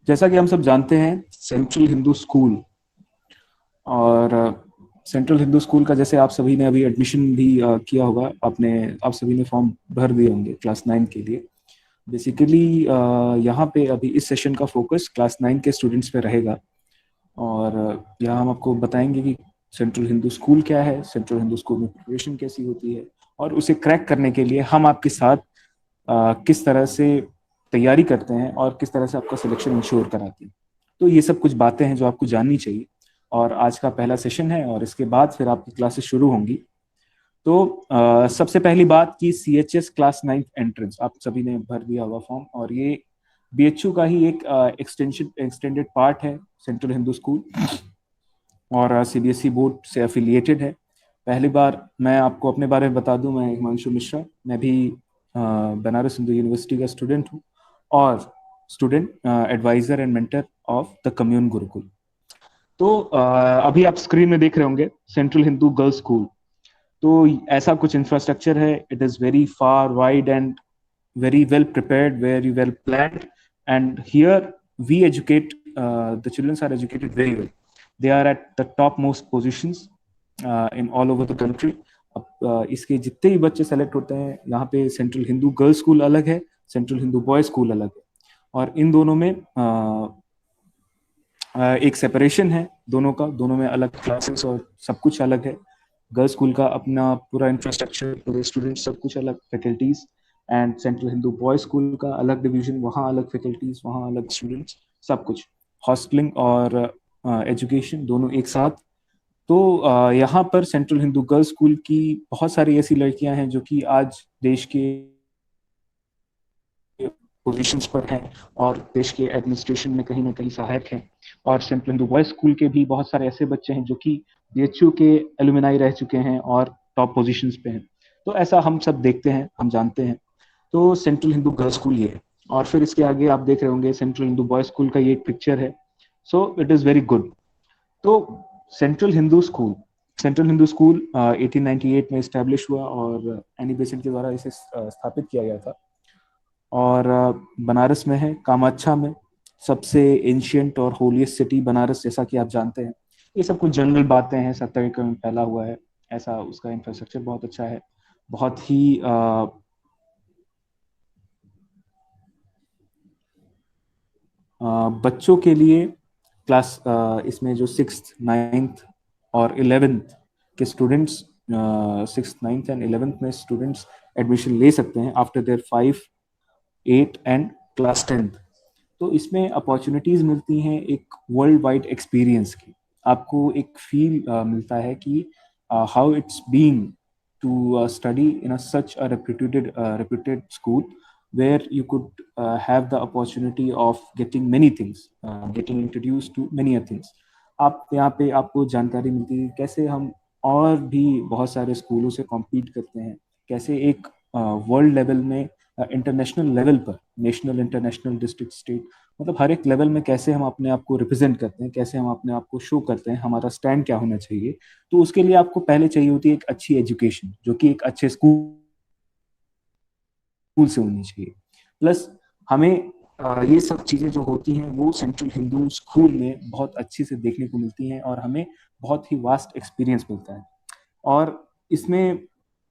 जैसा कि हम सब जानते हैं, सेंट्रल हिंदू स्कूल और सेंट्रल हिंदू स्कूल का जैसे आप सभी ने अभी एडमिशन भी किया होगा, आप सभी ने फॉर्म भर दिए होंगे क्लास 9 के लिए। बेसिकली यहाँ पे अभी इस सेशन का फोकस क्लास 9 के स्टूडेंट्स पे रहेगा। और यहाँ हम आपको बताएंगे कि सेंट्रल हिंदू स्कूल क्या है, सेंट्रल हिंदू स्कूल में प्रिपरेशन कैसी होती है, और उसे क्रैक करने के लिए हम आपके साथ किस तरह से तैयारी करते हैं और किस तरह से आपका सिलेक्शन इंश्योर कराते हैं। तो ये सब कुछ बातें हैं जो आपको जाननी चाहिए। और आज का पहला सेशन है और इसके बाद फिर आपकी क्लासेस शुरू होंगी। तो सबसे पहली बात कि CHS क्लास 9 एंट्रेंस आप सभी ने भर दिया होगा फॉर्म, और ये BHU का ही एक एक्सटेंडेड पार्ट है सेंट्रल हिंदू स्कूल, और CBSE बोर्ड से एफिलिएटेड है। पहली बार मैं आपको अपने बारे में बता दूं, मैं हिमांशु मिश्रा, मैं भी बनारस हिंदू यूनिवर्सिटी का स्टूडेंट हूँ और student advisor and mentor of the commune Gurukul. तो अभी आप स्क्रीन में देख रहे होंगे सेंट्रल हिंदू गर्ल्स स्कूल। तो ऐसा कुछ इंफ्रास्ट्रक्चर है। It is very far wide and very well prepared, very well planned, and here we educate, the children are educated very well. They are at the topmost positions in all over the country. अब इसके जितने भी बच्चे select होते हैं, यहाँ पे central Hindu girls school अलग है, सेंट्रल हिंदू बॉयज स्कूल अलग है, और इन दोनों में एक सेपरेशन है दोनों का। दोनों में अलग क्लासेस और सब कुछ अलग है। गर्ल्स स्कूल का अपना पूरा इंफ्रास्ट्रक्चर, पूरे स्टूडेंट, सब कुछ अलग, faculties. And central Hindu boys school का अलग डिवीजन, वहाँ अलग फैकल्टीज, वहाँ अलग स्टूडेंट्स, सब कुछ, हॉस्टलिंग और एजुकेशन दोनों एक साथ। तो यहाँ पर सेंट्रल हिंदू गर्ल्स स्कूल की बहुत सारी ऐसी लड़कियां हैं जो कि आज देश के पोजीशंस पर हैं और देश के एडमिनिस्ट्रेशन में कहीं ना कहीं सहायक हैं। और सेंट्रल हिंदू बॉयज स्कूल के भी बहुत सारे ऐसे बच्चे हैं जो कि BHU के एलुमनाई रह चुके हैं और टॉप पोजीशंस पे हैं। तो ऐसा हम सब देखते हैं, हम जानते हैं। तो सेंट्रल हिंदू गर्ल्स स्कूल ये है। और फिर इसके आगे आप देख रहे होंगे सेंट्रल हिंदू बॉयज स्कूल का ये एक पिक्चर है। So it is very good. तो सेंट्रल हिंदू स्कूल, 1898 में इस्टेब्लिश हुआ और एनी बेसेंट के द्वारा इसे स्थापित किया गया था। और बनारस में है, कामाख्या में, सबसे एंशियंट और होलीस्ट सिटी बनारस, जैसा कि आप जानते हैं। ये सब कुछ जनरल बातें हैं, 70 एकड़ में फैला हुआ है, ऐसा उसका इंफ्रास्ट्रक्चर बहुत अच्छा है। बहुत ही बच्चों के लिए क्लास, इसमें जो 6th 9th और 11th के students, 6th 9th and 11th में स्टूडेंट्स एडमिशन ले सकते हैं after their 5 8 and class 10th। तो इसमें अपॉर्चुनिटीज मिलती हैं एक वर्ल्ड वाइड एक्सपीरियंस की। आपको एक फील मिलता है कि how it's being to study in such a reputed school where you could have the opportunity of getting many things, getting introduced to many things. आप यहाँ पे आपको जानकारी मिलती है कैसे हम और भी बहुत सारे स्कूलों से कॉम्पीट करते हैं, कैसे एक वर्ल्ड लेवल में, इंटरनेशनल लेवल पर, नेशनल, इंटरनेशनल, डिस्ट्रिक्ट, स्टेट, मतलब हर एक लेवल में कैसे हम अपने आप को रिप्रेजेंट करते हैं, कैसे हम अपने आप को शो करते हैं, हमारा स्टैंड क्या होना चाहिए। तो उसके लिए आपको पहले चाहिए होती है एक अच्छी एजुकेशन, जो कि एक अच्छे स्कूल से होनी चाहिए। प्लस हमें ये सब चीजें जो होती हैं वो सेंट्रल हिंदू स्कूल में बहुत अच्छे से देखने को मिलती हैं और हमें बहुत ही वास्ट एक्सपीरियंस मिलता है। और इसमें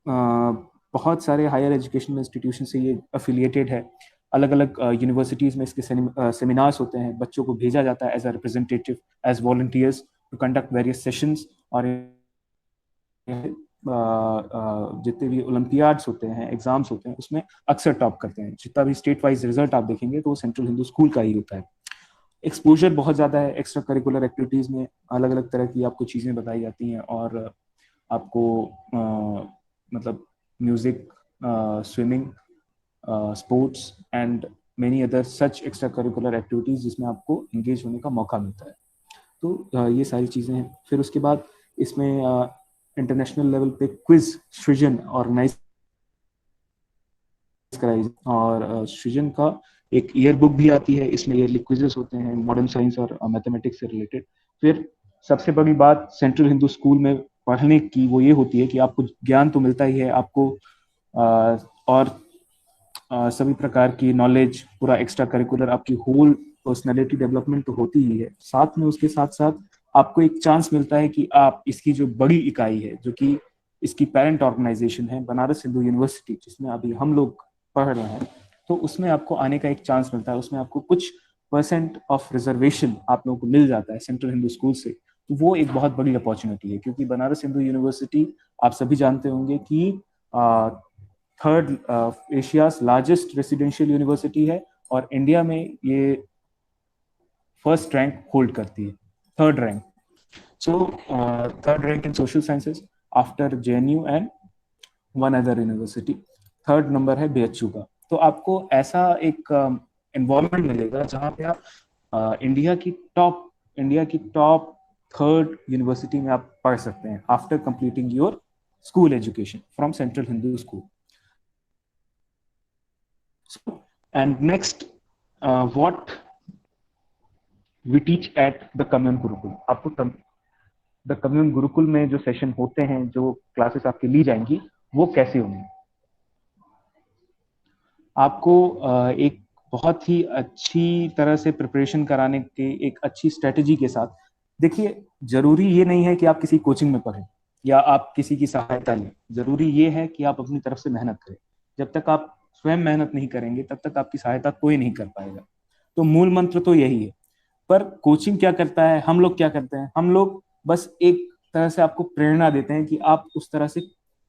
बहुत सारे हायर एजुकेशन इंस्टीट्यूशन से ये अफिलिएटेड है। अलग अलग यूनिवर्सिटीज में इसके सेमिनार्स होते हैं, बच्चों को भेजा जाता है as a representative, as volunteers to conduct various sessions. और जितने भी ओलंपियाड्स होते हैं, एग्जाम्स होते हैं, उसमें अक्सर टॉप करते हैं। जितना भी स्टेट वाइज रिजल्ट आप देखेंगे तो वो सेंट्रल हिंदू स्कूल का ही होता है। एक्सपोजर बहुत ज़्यादा है। एक्स्ट्रा करिकुलर एक्टिविटीज़ में अलग अलग तरह की आपको चीज़ें बताई जाती हैं और आपको मतलब music, swimming, sports and many other such extra curricular activities जिसमें आपको इंगेज होने का मौका मिलता है। तो ये सारी चीज़ें हैं। फिर उसके बाद इसमें इंटरनेशनल लेवल पे क्विज सृजन ऑर्गेनाइज कराई, और सृजन का एक ईयर बुक भी आती है। इसमें ईयरली क्विजेस होते हैं मॉडर्न साइंस और मैथमेटिक्स से रिलेटेड। फिर सबसे बड़ी बात सेंट्रल हिंदू स्कूल में पढ़ने की वो ये होती है कि आपको ज्ञान तो मिलता ही है, आपको और सभी प्रकार की नॉलेज, पूरा एक्स्ट्रा करिकुलर, आपकी होल पर्सनैलिटी डेवलपमेंट तो होती ही है, साथ में उसके साथ साथ आपको एक चांस मिलता है कि आप इसकी जो बड़ी इकाई है, जो कि इसकी पेरेंट ऑर्गेनाइजेशन है बनारस हिंदू यूनिवर्सिटी, जिसमें अभी हम लोग पढ़ रहे हैं, तो उसमें आपको आने का एक चांस मिलता है। उसमें आपको कुछ परसेंट ऑफ रिजर्वेशन आप लोगों को मिल जाता है सेंट्रल हिंदू स्कूल से। तो वो एक बहुत बड़ी अपॉर्चुनिटी है, क्योंकि बनारस हिंदू यूनिवर्सिटी आप सभी जानते होंगे कि third Asia's largest residential university है, और इंडिया में ये फर्स्ट रैंक होल्ड करती है, third rank. So third rank in social sciences after JNU and one other university. Third number है बीएचयू का। तो आपको ऐसा एक एनवायरनमेंट मिलेगा जहां पे आप इंडिया की टॉप थर्ड यूनिवर्सिटी में आप पढ़ सकते हैं after completing your school education from central Hindu school. And next, what we teach at the commune Gurukul. आपको द कम्युन गुरुकुल में जो सेशन होते हैं, जो क्लासेस आपकी ली जाएंगी, वो कैसे होंगी। आपको एक बहुत ही अच्छी तरह से प्रिपरेशन कराने के एक अच्छी स्ट्रेटेजी के साथ, देखिए जरूरी ये नहीं है कि आप किसी कोचिंग में पढ़ें या आप किसी की सहायता लें, जरूरी ये है कि आप अपनी तरफ से मेहनत करें। जब तक आप स्वयं मेहनत नहीं करेंगे तब तक आपकी सहायता कोई नहीं कर पाएगा। तो मूल मंत्र तो यही है। पर कोचिंग क्या करता है, हम लोग क्या करते हैं, हम लोग बस एक तरह से आपको प्रेरणा देते हैं कि आप उस तरह से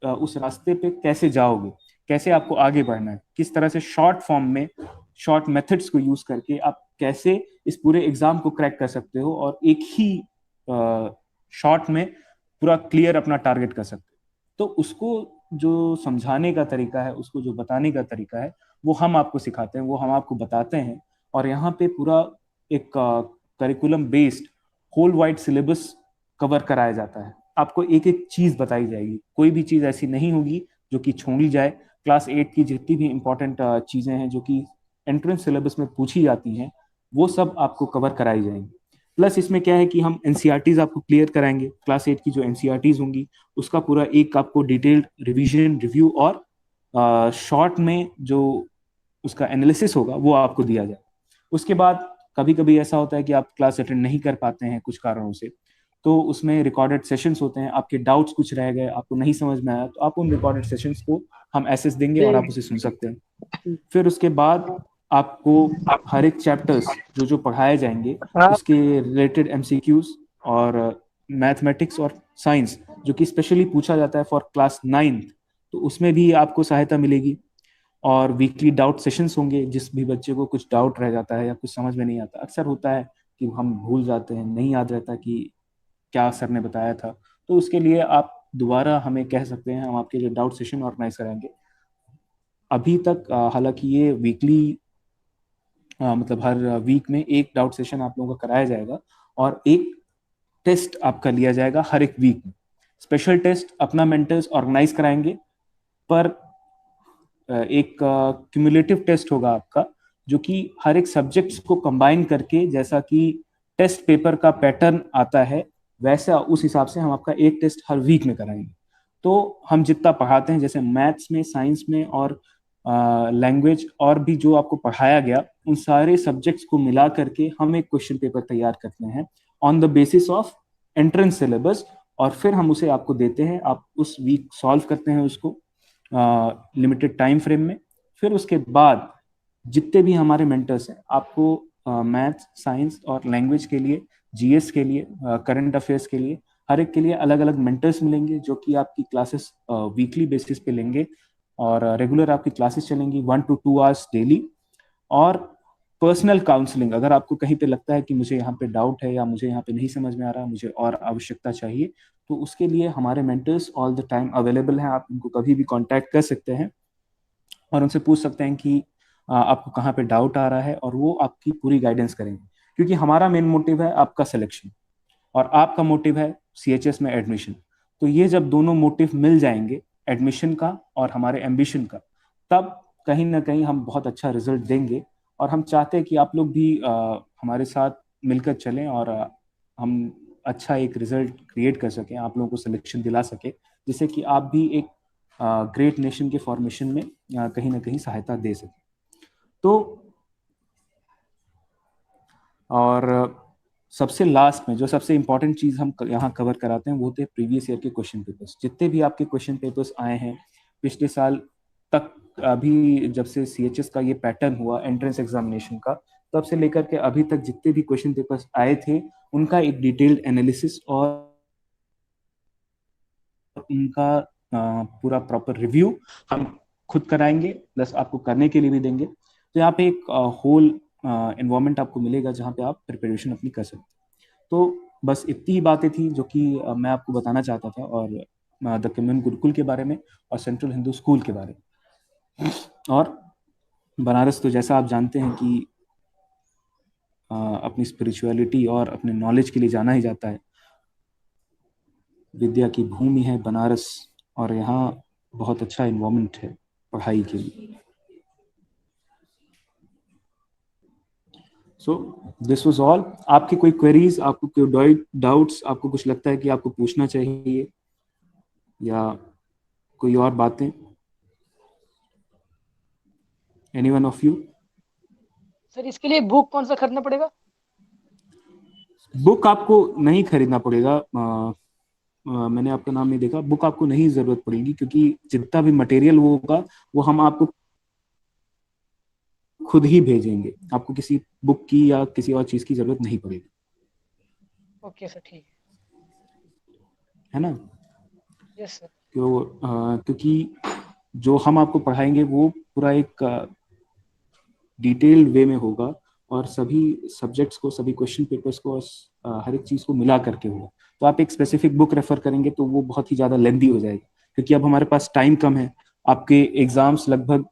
उस रास्ते पे कैसे जाओगे, कैसे आपको आगे बढ़ना है, किस तरह से शॉर्ट फॉर्म में शॉर्ट मेथड्स को यूज करके आप कैसे इस पूरे एग्जाम को क्रैक कर सकते हो और एक ही शॉर्ट में पूरा क्लियर अपना टारगेट कर सकते हो। तो उसको जो समझाने का तरीका है, उसको जो बताने का तरीका है, वो हम आपको सिखाते हैं, वो हम आपको बताते हैं। और यहाँ पे पूरा एक curriculum based whole wide syllabus cover कराया जाता है। आपको एक एक चीज बताई जाएगी, कोई भी चीज ऐसी नहीं होगी जो कि छोड़ी जाए। क्लास 8 की जितनी भी इंपॉर्टेंट चीजें हैं जो कि एंट्रेंस सिलेबस में पूछी जाती हैं, वो सब आपको कवर कराई जाएंगी। प्लस इसमें क्या है कि हम एनसीईआरटीज आपको क्लियर कराएंगे। क्लास 8 की जो एनसीईआरटीज होंगी उसका पूरा एक आपको डिटेल्ड रिवीजन, रिव्यू और शॉर्ट में जो उसका एनालिसिस होगा वो आपको दिया जाए। उसके बाद कभी कभी ऐसा होता है कि आप क्लास अटेंड नहीं कर पाते हैं कुछ कारणों से, तो उसमें रिकॉर्डेड सेशंस होते हैं। आपके डाउट्स कुछ रह गए, आपको नहीं समझ में आया, तो आप उन रिकॉर्डेड सेशंस को हम एसेस देंगे और आप उसे सुन सकते हैं। फिर उसके बाद आपको हर एक चैप्टर्स जो जो पढ़ाए जाएंगे उसके रिलेटेड एमसीक्यूज और मैथमेटिक्स और साइंस जो कि स्पेशली पूछा जाता है फॉर क्लास 9th, तो उसमें भी आपको सहायता मिलेगी। और वीकली डाउट सेशंस होंगे, जिस भी बच्चे को कुछ डाउट रह जाता है या कुछ समझ में नहीं आता, अक्सर होता है कि हम भूल जाते हैं, नहीं याद रहता कि क्या सर ने बताया था, तो उसके लिए आप दोबारा हमें कह सकते हैं, हम आपके लिए डाउट सेशन ऑर्गेनाइज कराएंगे। अभी तक हालांकि ये वीकली मतलब हर वीक में एक डाउट सेशन आप लोगों का कराया जाएगा और एक टेस्ट आपका लिया जाएगा हर एक वीक में। स्पेशल टेस्ट अपना मेंटर्स ऑर्गेनाइज कराएंगे, पर एक क्यूमुलेटिव टेस्ट होगा आपका, जो कि हर एक सब्जेक्ट्स को कंबाइन करके, जैसा कि टेस्ट पेपर का पैटर्न आता है वैसा उस हिसाब से हम आपका एक टेस्ट हर वीक में कराएंगे। तो हम जितना पढ़ाते हैं, जैसे मैथ्स में, साइंस में और लैंग्वेज और भी जो आपको पढ़ाया गया, उन सारे सब्जेक्ट्स को मिला करके हम एक क्वेश्चन पेपर तैयार करते हैं on the basis of entrance syllabus, और फिर हम उसे आपको देते हैं। आप उस वीक सॉल्व करते हैं उसको लिमिटेड टाइम फ्रेम में। फिर उसके बाद जितने भी हमारे मेंटर्स हैं, आपको मैथ्स, साइंस और लैंग्वेज के लिए, जीएस के लिए, करंट अफेयर्स के लिए, हर एक के लिए अलग अलग मेंटर्स मिलेंगे जो कि आपकी क्लासेस वीकली बेसिस पे लेंगे और रेगुलर आपकी क्लासेस चलेंगी 1 to 2 hours डेली। और पर्सनल काउंसलिंग, अगर आपको कहीं पे लगता है कि मुझे यहाँ पे डाउट है या मुझे यहाँ पे नहीं समझ में आ रहा, मुझे और आवश्यकता चाहिए, तो उसके लिए हमारे mentors all the time available हैं। आप उनको कभी भी कांटेक्ट कर सकते हैं और उनसे पूछ सकते हैं कि आपको कहाँ पे डाउट आ रहा है, और वो आपकी पूरी गाइडेंस करेंगे। क्योंकि हमारा मेन मोटिव है आपका सिलेक्शन और आपका मोटिव है सीएचएस में एडमिशन। तो ये जब दोनों मोटिव मिल जाएंगे, एडमिशन का और हमारे एम्बिशन का, तब कहीं ना कहीं हम बहुत अच्छा रिजल्ट देंगे। और हम चाहते हैं कि आप लोग भी हमारे साथ मिलकर चलें और हम अच्छा एक रिजल्ट क्रिएट कर सकें, आप लोगों को सिलेक्शन दिला सके, जिससे कि आप भी एक ग्रेट नेशन के फॉर्मेशन में कहीं ना कहीं सहायता दे सकें। तो और सबसे लास्ट में जो सबसे इम्पोर्टेंट चीज़ हम यहाँ कवर कराते हैं वो होते हैं प्रीवियस ईयर के क्वेश्चन पेपर्स। जितने भी आपके क्वेश्चन पेपर्स आए हैं पिछले साल तक, अभी जब से CHS का ये पैटर्न हुआ एंट्रेंस एग्जामिनेशन का, तब से लेकर के अभी तक जितने भी क्वेश्चन पेपर्स आए थे उनका एक डिटेल्ड एनालिसिस और उनका पूरा प्रॉपर रिव्यू हम खुद कराएंगे, प्लस आपको करने के लिए भी देंगे। तो यहाँ पे एक होल एनवायरनमेंट आपको मिलेगा जहाँ पे आप प्रिपरेशन अपनी कर सकते हैं। तो बस इतनी ही बातें थी जो कि मैं आपको बताना चाहता था, और द कम्युन गुरुकुल के बारे में और सेंट्रल हिंदू स्कूल के बारे में। और बनारस तो जैसा आप जानते हैं कि अपनी स्पिरिचुअलिटी और अपने नॉलेज के लिए जाना ही जाता है। विद्या की भूमि है बनारस, और यहाँ बहुत अच्छा इन्वायरमेंट है पढ़ाई के लिए। So this was all. आपकी कोई क्वेरीज, आपको कोई डाउट्स, आपको कुछ लगता है कि आपको पूछना चाहिए या कोई और बातें? Anyone of you? सर इसके लिए बुक कौन सा खरीदना पड़ेगा? बुक आपको नहीं खरीदना पड़ेगा। मैंने आपका नाम नहीं देखा। बुक आपको नहीं जरूरत पड़ेगी, क्योंकि जितना भी मटेरियल होगा वो हम आपको खुद ही भेजेंगे। आपको किसी बुक की या किसी और चीज की जरूरत नहीं पड़ेगी, ओके सर, ठीक है ना? है। Yes sir. क्योंकि जो हम आपको पढ़ाएंगे वो पूरा एक डिटेल्ड वे में होगा, और सभी सब्जेक्ट्स को, सभी क्वेश्चन पेपर्स को, हर एक चीज को मिला करके होगा। तो आप एक स्पेसिफिक बुक रेफर करेंगे तो वो बहुत ही ज्यादा लेंदी हो जाएगी, क्योंकि अब हमारे पास टाइम कम है। आपके एग्जाम्स लगभग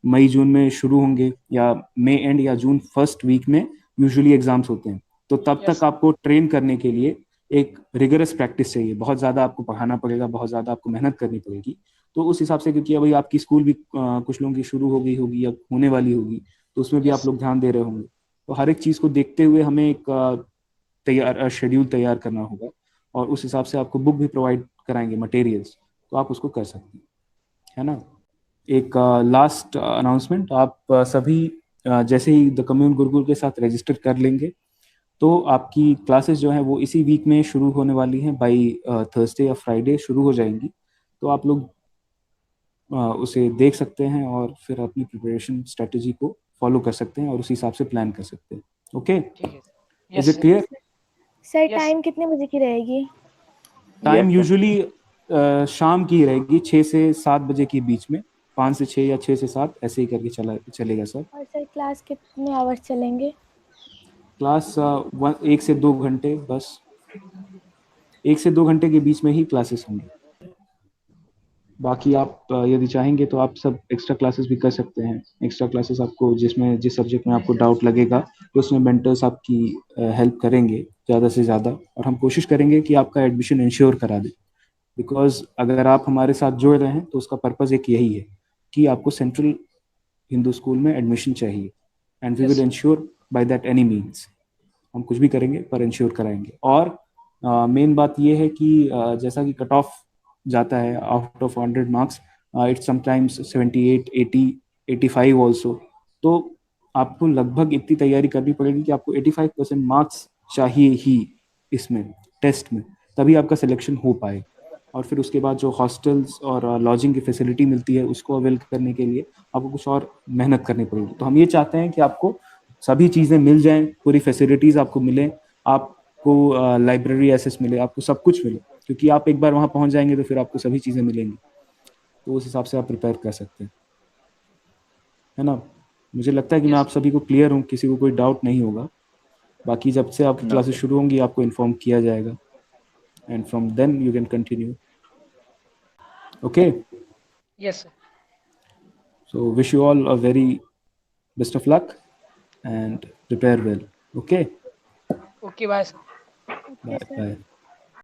मई जून में शुरू होंगे, या मई एंड या जून फर्स्ट वीक में यूजुअली एग्जाम्स होते हैं। तो तब यस तक आपको ट्रेन करने के लिए एक रिगरस प्रैक्टिस चाहिए। बहुत ज्यादा आपको पढ़ाना पड़ेगा, बहुत ज्यादा आपको मेहनत करनी पड़ेगी। तो उस हिसाब से, क्योंकि अभी आपकी स्कूल भी कुछ लोगों की शुरू हो गई होगी या होने वाली होगी, तो उसमें भी यस आप लोग ध्यान दे रहे होंगे। तो हर एक चीज को देखते हुए हमें एक तैयार शेड्यूल तैयार करना होगा, और उस हिसाब से आपको बुक भी प्रोवाइड कराएंगे, मटेरियल्स। तो आप उसको कर सकते हैं, है ना? एक लास्ट अनाउंसमेंट, आप सभी जैसे ही द कम्युन गुरुकुल के साथ रजिस्टर कर लेंगे तो आपकी क्लासेस जो हैं वो इसी वीक में शुरू होने वाली हैं। बाई थर्सडे या फ्राइडे शुरू हो जाएंगी। तो आप लोग उसे देख सकते हैं और फिर अपनी प्रिपरेशन स्ट्रेटजी को फॉलो कर सकते हैं और उसी हिसाब से प्लान कर सकते हैं। ओके, ठीक है sir. Is yes it sir. Clear? Sir yes time कितने बजे की रहेगी? टाइम यूजुअली शाम की रहेगी, 6 से 7 बजे के बीच में। 5 से 6 या 6 से 7 ऐसे ही करके चलेगा सर। और सर क्लास कितने आवर्स चलेंगे? क्लास 1 से 2 घंटे बस। 1 से 2 घंटे के बीच में ही क्लासेस होंगी। बाकी आप यदि चाहेंगे तो आप सब एक्स्ट्रा क्लासेस भी कर सकते हैं। एक्स्ट्रा क्लासेस आपको जिसमें जिस सब्जेक्ट में आपको डाउट लगेगा तो उसमें मेंटर्स आपकी हेल्प करेंगे ज़्यादा से ज़्यादा, और हम कोशिश करेंगे कि आपका एडमिशन इंश्योर करा दें। बिकॉज अगर आप हमारे साथ जुड़ रहे हैं तो उसका पर्पज़ एक यही है कि आपको सेंट्रल हिंदू स्कूल में एडमिशन चाहिए, and we yes will sir. Ensure by that any means. हम कुछ भी करेंगे पर इंश्योर कराएंगे। और मेन बात यह है कि जैसा कि कट ऑफ जाता है out of 100 marks, it's sometimes 78, 80, 85 also. तो आपको लगभग इतनी तैयारी करनी पड़ेगी कि आपको 85% मार्क्स चाहिए ही इसमें, टेस्ट में, तभी आपका सिलेक्शन हो पाए। और फिर उसके बाद जो हॉस्टल्स और लॉजिंग की फैसिलिटी मिलती है उसको अवेल करने के लिए आपको कुछ और मेहनत करनी पड़ेगी। तो हम ये चाहते हैं कि आपको सभी चीज़ें मिल जाएं, पूरी फैसिलिटीज़ आपको मिले, आपको लाइब्रेरी एक्सेस मिले, आपको सब कुछ मिले। क्योंकि आप एक बार वहाँ पहुँच जाएंगे तो फिर आपको सभी चीज़ें मिलेंगी। तो उस हिसाब से आप प्रिपेयर कर सकते हैं, है ना? मुझे लगता है कि मैं यस आप सभी को क्लियर हूँ, किसी को कोई डाउट नहीं होगा। बाकी जब से आपकी क्लासेस शुरू होंगी आपको इन्फॉर्म किया जाएगा, and from then you can continue. Okay, yes sir. so wish you all a very best of luck and prepare well. Okay, okay bye sir. Okay bye sir. bye.